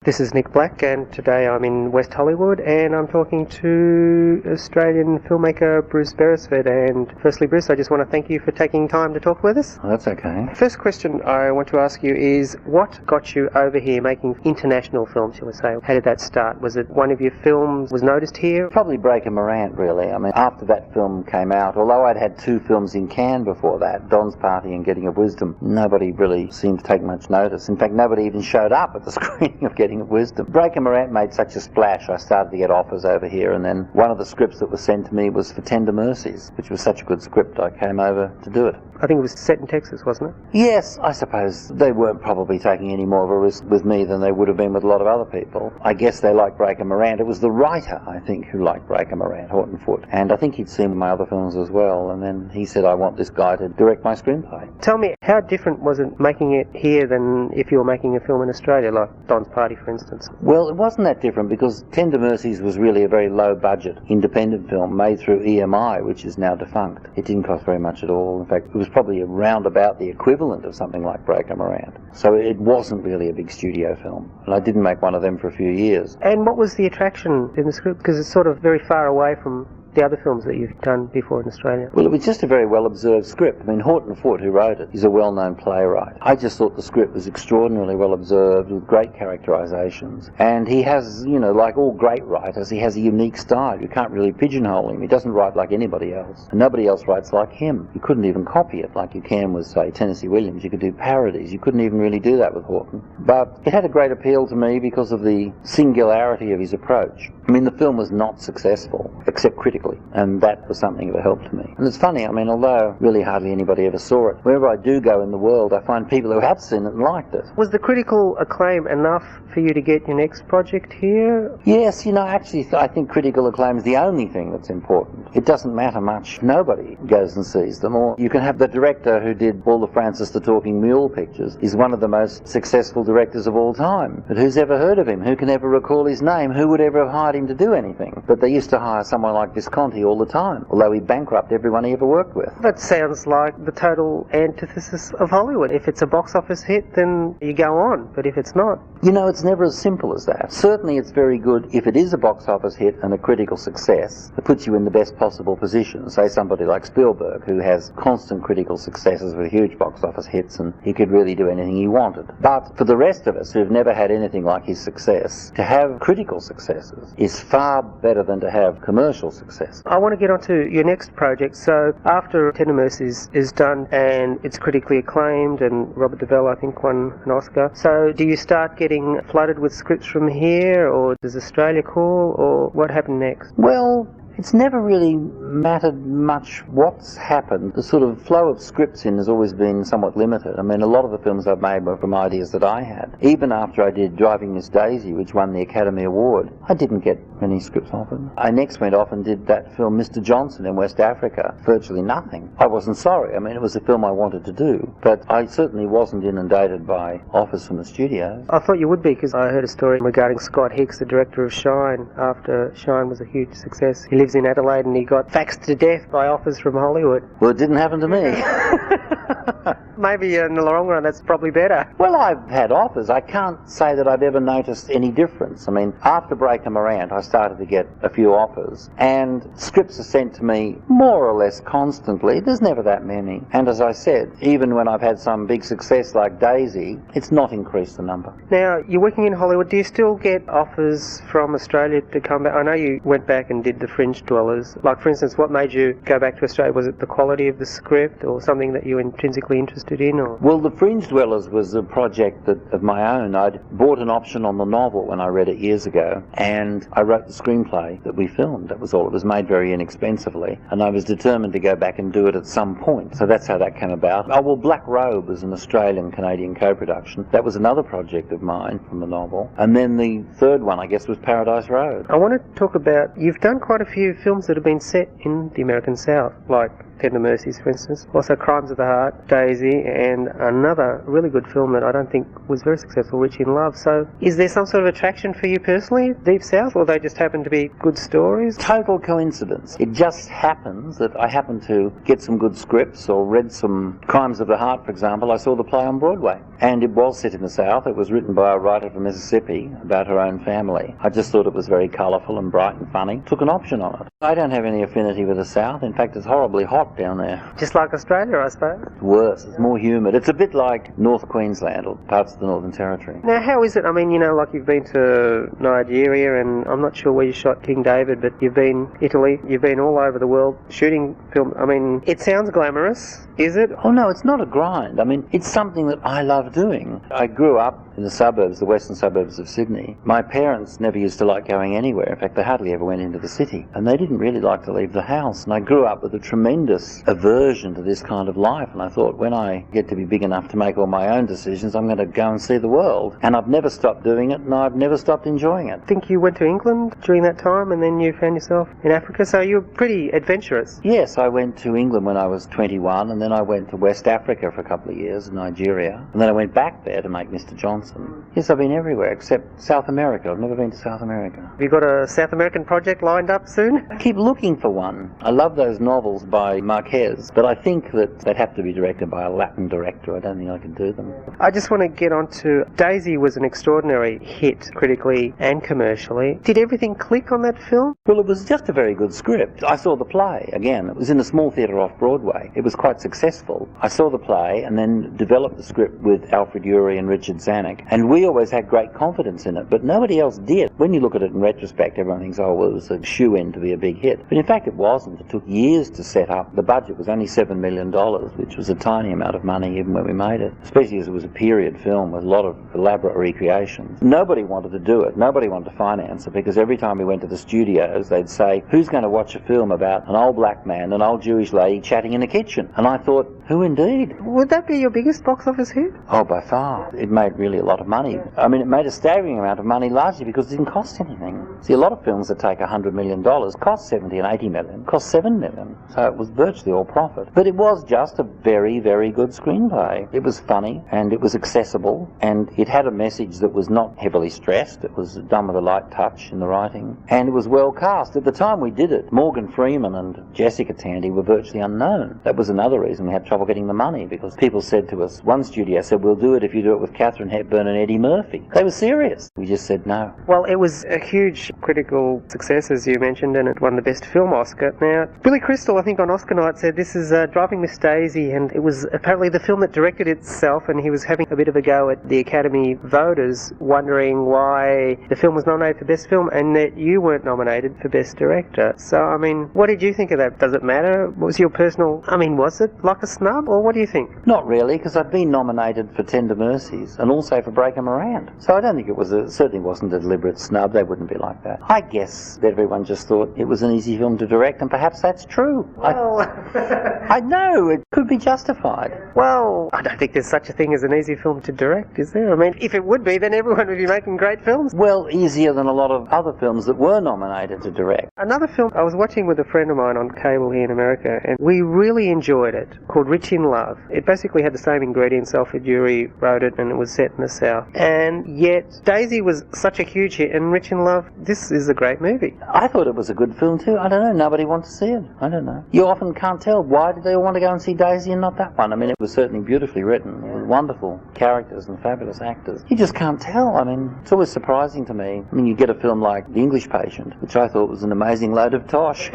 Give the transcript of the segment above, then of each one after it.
This is Nick Black, and today I'm in West Hollywood and I'm talking to Australian filmmaker Bruce Beresford. And firstly, Bruce, I just want to thank you for taking time to talk with us. Oh, that's okay. First question I want to ask you is, what got you over here making international films, shall we say? How did that start? Was it one of your films was noticed here? Probably Morant, really. I mean, after that film came out, although I'd had two films in Cannes before that, Don's Party and Getting of Wisdom, nobody really seemed to take much notice. In fact, nobody even showed up at the screening of Getting of Wisdom. Morant made such a splash, I started to get offers over here, and then one of the scripts that was sent to me was for Tender Mercies, which was such a good script, I came over to do it. I think it was set in Texas, wasn't it? Yes, I suppose they weren't probably taking any more of a risk with me than they would have been with a lot of other people. I guess they liked Morant. It was the writer, I think, who liked Morant, Horton Foote, and I think he'd seen my other films as well, and then he said, I want this guy to direct my screenplay. Tell me, how different was it making it here than if you were making a film in Australia, like Don's Party, for instance? Well, it wasn't that different because Tender Mercies was really a very low-budget independent film made through EMI, which is now defunct. It didn't cost very much at all. In fact, it was probably around about the equivalent of something like Morant. So it wasn't really a big studio film. And I didn't make one of them for a few years. And what was the attraction in the script? Because it's sort of very far away from the other films that you've done before in Australia. Well, it was just a very well-observed script. I mean, Horton Foote, who wrote it, is a well-known playwright. I just thought the script was extraordinarily well-observed with great characterizations. And he has, like all great writers, he has a unique style. You can't really pigeonhole him. He doesn't write like anybody else. And nobody else writes like him. You couldn't even copy it like you can with, say, Tennessee Williams. You could do parodies. You couldn't even really do that with Horton. But it had a great appeal to me because of the singularity of his approach. I mean, the film was not successful, except critically. And that was something that helped me. And it's funny, I mean, although really hardly anybody ever saw it, wherever I do go in the world, I find people who have seen it and liked it. Was the critical acclaim enough for you to get your next project here? Yes, actually, I think critical acclaim is the only thing that's important. It doesn't matter much. Nobody goes and sees them. Or you can have the director who did all the Francis the Talking Mule pictures, is one of the most successful directors of all time. But who's ever heard of him? Who can ever recall his name? Who would ever have hired him to do anything? But they used to hire someone like Visconti all the time, although he bankrupted everyone he ever worked with. That sounds like the total antithesis of Hollywood. If it's a box office hit, then you go on, but if it's not... It's never as simple as that. Certainly it's very good if it is a box office hit and a critical success. It puts you in the best possible position. Say somebody like Spielberg, who has constant critical successes with huge box office hits, and he could really do anything he wanted. But for the rest of us who've never had anything like his success, to have critical successes is far better than to have commercial success. I want to get on to your next project. So after Tender Mercies is done and it's critically acclaimed and Robert Duvall, I think, won an Oscar, so do you start getting flooded with scripts from here, or does Australia call, or what happened next? Well, it's never really mattered much what's happened. The sort of flow of scripts in has always been somewhat limited. I mean, a lot of the films I've made were from ideas that I had. Even after I did Driving Miss Daisy, which won the Academy Award, I didn't get many scripts offered. I next went off and did that film Mr. Johnson in West Africa. Virtually nothing. I wasn't sorry. I mean, it was a film I wanted to do, but I certainly wasn't inundated by offers from the studios. I thought you would be, because I heard a story regarding Scott Hicks, the director of Shine, after Shine was a huge success. He lives in Adelaide and he got faxed to death by offers from Hollywood. Well, it didn't happen to me. Maybe in the long run that's probably better. Well, I've had offers. I can't say that I've ever noticed any difference. I mean, after Morant, I started to get a few offers, and scripts are sent to me more or less constantly. There's never that many. And as I said, even when I've had some big success like Daisy, it's not increased the number. Now, you're working in Hollywood. Do you still get offers from Australia to come back? I know you went back and did the Fringe Dwellers. Like, for instance, what made you go back to Australia? Was it the quality of the script or something that you were intrinsically interested in? Or? Well, the Fringe Dwellers was a project of my own. I'd bought an option on the novel when I read it years ago, and I wrote the screenplay that we filmed. That was all. It was made very inexpensively, and I was determined to go back and do it at some point. So that's how that came about. Oh, well, Black Robe was an Australian-Canadian co-production. That was another project of mine from the novel. And then the third one, I guess, was Paradise Road. I want to talk about, you've done quite a few films that have been set in the American South, like Tender Mercies, for instance. Also Crimes of the Heart, Daisy, and another really good film that I don't think was very successful, Rich in Love. So is there some sort of attraction for you personally, Deep South, or they just happen to be good stories? Total coincidence. It just happens that I happen to get some good scripts or read some Crimes of the Heart, for example. I saw the play on Broadway. and it was set in the South. It was written by a writer from Mississippi about her own family. I just thought it was very colourful and bright and funny. Took an option on it. I don't have any affinity with the South. In fact, it's horribly hot down there. Just like Australia, I suppose. Worse. It's more humid. It's a bit like North Queensland or parts of the Northern Territory. Now, how is it? I mean, like you've been to Nigeria, and I'm not sure where you shot King David, but you've been Italy, you've been all over the world shooting film. I mean, it sounds glamorous, is it? Oh no, it's not a grind. I mean, it's something that I love doing. I grew up in the suburbs, the western suburbs of Sydney. My parents never used to like going anywhere. In fact, they hardly ever went into the city. And they didn't really like to leave the house. And I grew up with a tremendous aversion to this kind of life. And I thought, when I get to be big enough to make all my own decisions, I'm going to go and see the world. And I've never stopped doing it, and I've never stopped enjoying it. I think you went to England during that time, and then you found yourself in Africa, so you were pretty adventurous. Yes, I went to England when I was 21, and then I went to West Africa for a couple of years, in Nigeria. And then I went back there to make Mr. Johnson. Yes, I've been everywhere except South America. I've never been to South America. Have you got a South American project lined up soon? I keep looking for one. I love those novels by Marquez, but I think that they'd have to be directed by a Latin director. I don't think I can do them. I just want to get on to Daisy was an extraordinary hit, critically and commercially. Did everything click on that film? Well, it was just a very good script. I saw the play, again. It was in a small theatre off Broadway. It was quite successful. I saw the play and then developed the script with Alfred Urey and Richard Zanuck, and we always had great confidence in it, but nobody else did. When you look at it in retrospect, everyone thinks, oh, well, it was a shoe-in to be a big hit. But in fact, it wasn't. It took years to set up. The budget was only $7 million, which was a tiny amount of money even when we made it, especially as it was a period film with a lot of elaborate recreations. Nobody wanted to do it. Nobody wanted to finance it, because every time we went to the studios, they'd say, who's going to watch a film about an old black man, an old Jewish lady chatting in a kitchen? And I thought, who indeed? Would that be your biggest box office hit? Oh, by far. It made really a lot of money. I mean, it made a staggering amount of money largely because it didn't cost anything. See, a lot of films that take $100 million cost 70 and 80 million, cost $7 million. So it was virtually all profit. But it was just a very, very good screenplay. It was funny, and it was accessible, and it had a message that was not heavily stressed. It was done with a light touch in the writing, and it was well cast. At the time we did it, Morgan Freeman and Jessica Tandy were virtually unknown. That was another reason we had trouble getting the money, because people said to us, one studio said, we'll do it if you do it with Katharine Hepburn and Eddie Murphy. They were serious. We just said no. Well, it was a huge critical success, as you mentioned, and it won the Best Film Oscar. Now, Billy Crystal, I think on Oscar night, said this is Driving Miss Daisy, and it was apparently the film that directed itself, and he was having a bit of a go at the Academy voters, wondering why the film was nominated for Best Film and that you weren't nominated for Best Director. So, I mean, what did you think of that? Does it matter? What was your personal... I mean, was it like a snub, or what do you think? Not really, because I've been nominated for Tender Mercies and also for Breaker Morant. So I don't think it certainly wasn't a deliberate snub. They wouldn't be like that. I guess that everyone just thought it was an easy film to direct, and perhaps that's true. Well... I know, it could be justified. Well, I don't think there's such a thing as an easy film to direct, is there? I mean, if it would be, then everyone would be making great films. Well, easier than a lot of other films that were nominated to direct. Another film I was watching with a friend of mine on cable here in America, and we really enjoyed it, called Rich in Love. It basically had the same ingredients. Alfred Urey wrote it, and it was set in the South. And yet, Daisy was such a huge hit, and Rich in Love, this is a great movie. I thought it was a good film too. I don't know, nobody wants to see it. I don't know. You often can't tell. Why did they all want to go and see Daisy and not that one? I mean, it was certainly beautifully written, with wonderful characters and fabulous actors. You just can't tell. I mean, it's always surprising to me. I mean, you get a film like The English Patient, which I thought was an amazing load of tosh.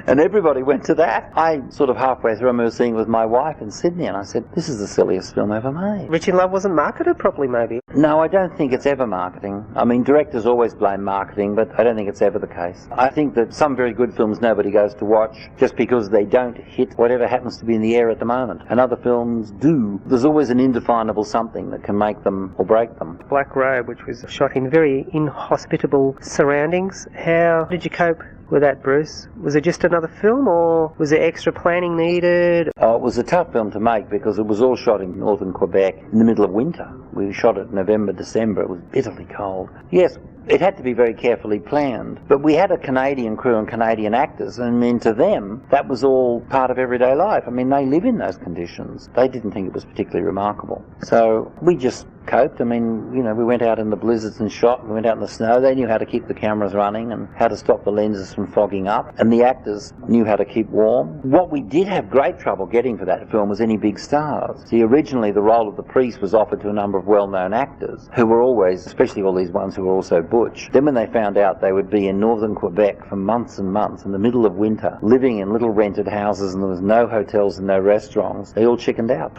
And everybody went to that. I sort of halfway through, I remember seeing it with my wife in Sydney, and I said, this is the silliest film ever made. Rich in Love wasn't marketed properly, maybe? No, I don't think it's ever marketing. I mean, directors always blame marketing, but I don't think it's ever the case. I think that some very good films nobody goes to watch just because they don't hit whatever happens to be in the air at the moment. And other films do. There's always an indefinable something that can make them or break them. Black Robe, which was shot in very inhospitable surroundings. How did you cope with that, Bruce? Was it just another film, or was there extra planning needed? Oh, it was a tough film to make because it was all shot in northern Quebec in the middle of winter, We shot it November, December. It was bitterly cold. Yes, it had to be very carefully planned. But we had a Canadian crew and Canadian actors, and I mean, to them, that was all part of everyday life. I mean, they live in those conditions. They didn't think it was particularly remarkable. So we just coped. I mean, you know, we went out in the blizzards and shot, we went out in the snow. They knew how to keep the cameras running and how to stop the lenses from fogging up, and the actors knew how to keep warm. What we did have great trouble getting for that film was any big stars. See, originally the role of the priest was offered to a number of well-known actors who were always, especially all these ones who were also butch. Then when they found out they would be in northern Quebec for months and months in the middle of winter, living in little rented houses, and there was no hotels and no restaurants, they all chickened out.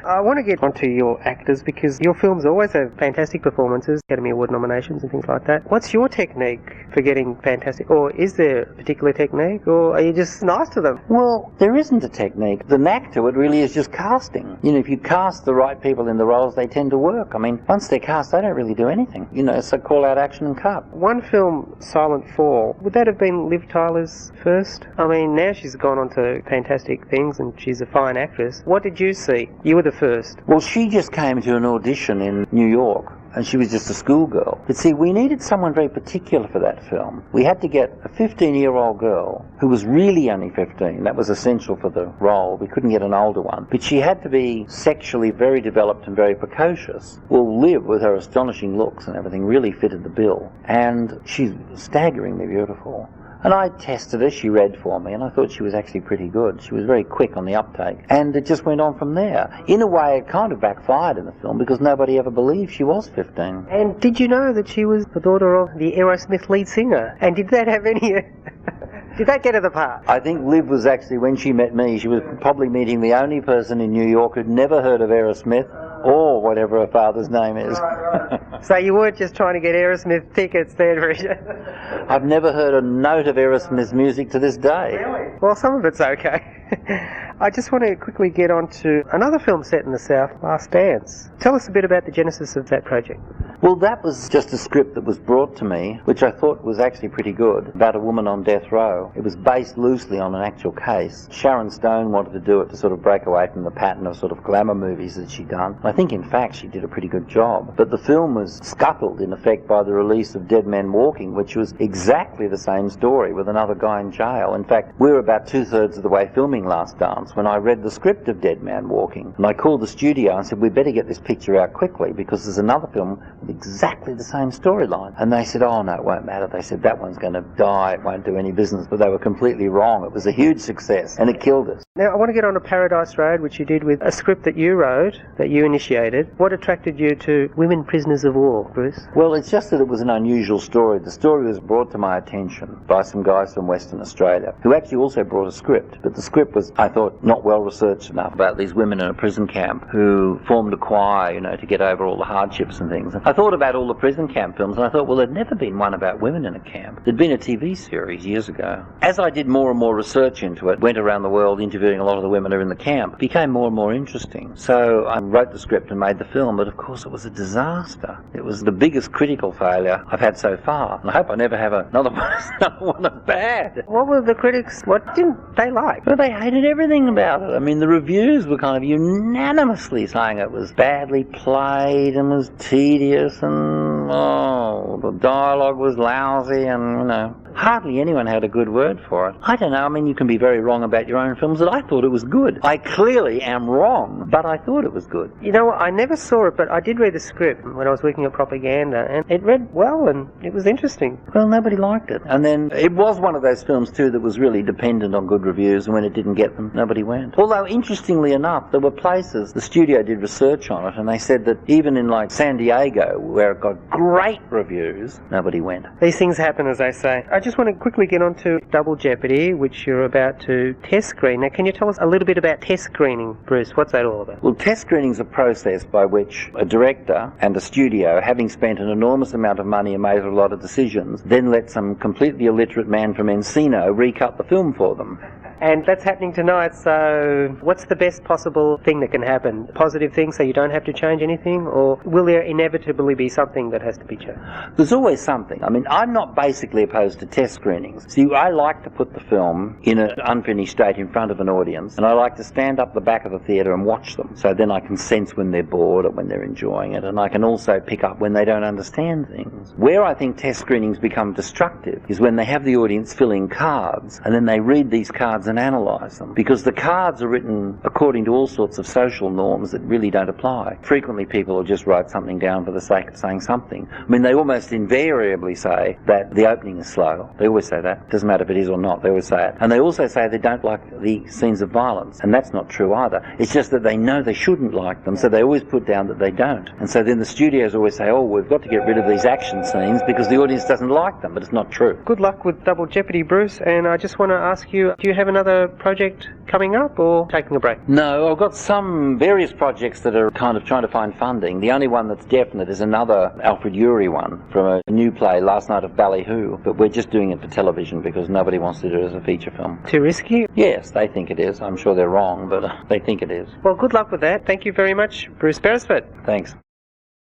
I want to get onto your actors, because your films always have fantastic performances, Academy Award nominations and things like that. What's your technique for getting fantastic, or is there a particular technique, or are you just nice to them? Well, there isn't a technique. The knack to it really is just casting. You know, if you cast the right people in the roles, they tend to work. I mean, once they're cast, they don't really do anything. You know, so call out action and cut. One film, Silent Fall, would that have been Liv Tyler's first? I mean, now she's gone on to fantastic things and she's a fine actress. What did you see? You were the first. Well, she just came to an audition in New York, and she was just a schoolgirl. But see, we needed someone very particular for that film. We had to get a 15-year-old girl who was really only 15. That was essential for the role. We couldn't get an older one. But she had to be sexually very developed and very precocious. Well, Liv, with her astonishing looks and everything, really fitted the bill. And she's staggeringly beautiful. And I tested her, she read for me, and I thought she was actually pretty good. She was very quick on the uptake. And it just went on from there. In a way, it kind of backfired in the film because nobody ever believed she was 15. And did you know that she was the daughter of the Aerosmith lead singer? And did that have any... Did that get her the part? I think Liv was actually, when she met me, she was probably meeting the only person in New York who'd never heard of Aerosmith or whatever her father's name is. So you weren't just trying to get Aerosmith tickets then, Richard? I've never heard a note of Aerosmith's music to this day. Really? Well, some of it's okay. I just want to quickly get on to another film set in the South, Last Dance. Tell us a bit about the genesis of that project. Well, that was just a script that was brought to me, which I thought was actually pretty good, about a woman on death row. It was based loosely on an actual case. Sharon Stone wanted to do it to sort of break away from the pattern of sort of glamour movies that she'd done. I think, in fact, she did a pretty good job. But the film was scuttled, in effect, by the release of Dead Man Walking, which was exactly the same story with another guy in jail. In fact, we were about 2/3 of the way filming Last Dance when I read the script of Dead Man Walking. And I called the studio and said, we better get this picture out quickly because there's another film with exactly the same storyline. And they said, oh no, it won't matter. They said, that one's going to die, it won't do any business. But they were completely wrong. It was a huge success and it killed us. Now I want to get on to Paradise Road, which you did with a script that you wrote, that you initiated. What attracted you to women prisoners of war, Bruce? Well, it's just that it was an unusual story. The story was brought to my attention by some guys from Western Australia who actually also brought a script. But the script was, I thought, not well researched enough, about these women in a prison camp who formed a choir, you know, to get over all the hardships and things. And I thought about all the prison camp films and I thought, well, there'd never been one about women in a camp. There'd been a TV series years ago. As I did more and more research into it, went around the world interviewing a lot of the women who were in the camp, it became more and more interesting. So I wrote the script and made the film, but of course it was a disaster. It was the biggest critical failure I've had so far. And I hope I never have another one of bad. What were the critics, what didn't they like? Well, they hated everything about it. I mean, the reviews were kind of unanimously saying it was badly played and was tedious and, the dialogue was lousy and, you know, hardly anyone had a good word for it. I don't know, I mean, you can be very wrong about your own films, but I thought it was good. I clearly am wrong, but I thought it was good. You know what, I never saw it, but I did read the script when I was working at propaganda, and it read well, and it was interesting. Well, nobody liked it. And then it was one of those films, too, that was really dependent on good reviews, and when it didn't get them, nobody went. Although, interestingly enough, there were places, the studio did research on it, and they said that even in, like, San Diego, where it got great reviews, nobody went. These things happen, as they say. I just want to quickly get on to Double Jeopardy, which you're about to test screen. Now, can you tell us a little bit about test screening, Bruce? What's that all about? Well, test screening is a process by which a director and a studio, having spent an enormous amount of money and made a lot of decisions, then let some completely illiterate man from Encino recut the film for them. And that's happening tonight, so what's the best possible thing that can happen? Positive thing, so you don't have to change anything? Or will there inevitably be something that has to be changed? There's always something. I mean, I'm not basically opposed to test screenings. See, I like to put the film in an unfinished state in front of an audience, and I like to stand up the back of the theatre and watch them, so then I can sense when they're bored or when they're enjoying it, and I can also pick up when they don't understand things. Where I think test screenings become destructive is when they have the audience fill in cards, and then they read these cards and analyse them, because the cards are written according to all sorts of social norms that really don't apply. Frequently people will just write something down for the sake of saying something. I mean, they almost invariably say that the opening is slow. They always say that. Doesn't matter if it is or not, they always say it. And they also say they don't like the scenes of violence, and that's not true either. It's just that they know they shouldn't like them, so they always put down that they don't. And so then the studios always say, oh, we've got to get rid of these action scenes because the audience doesn't like them, but it's not true. Good luck with Double Jeopardy, Bruce, and I just want to ask you, do you have another project coming up or taking a break? No, I've got some various projects that are kind of trying to find funding. The only one that's definite is another Alfred Urey one from a new play, Last Night of Ballyhoo, but we're just doing it for television because nobody wants to do it as a feature film. Too risky? Yes, they think it is. I'm sure they're wrong, but they think it is. Well, good luck with that. Thank you very much, Bruce Beresford. Thanks.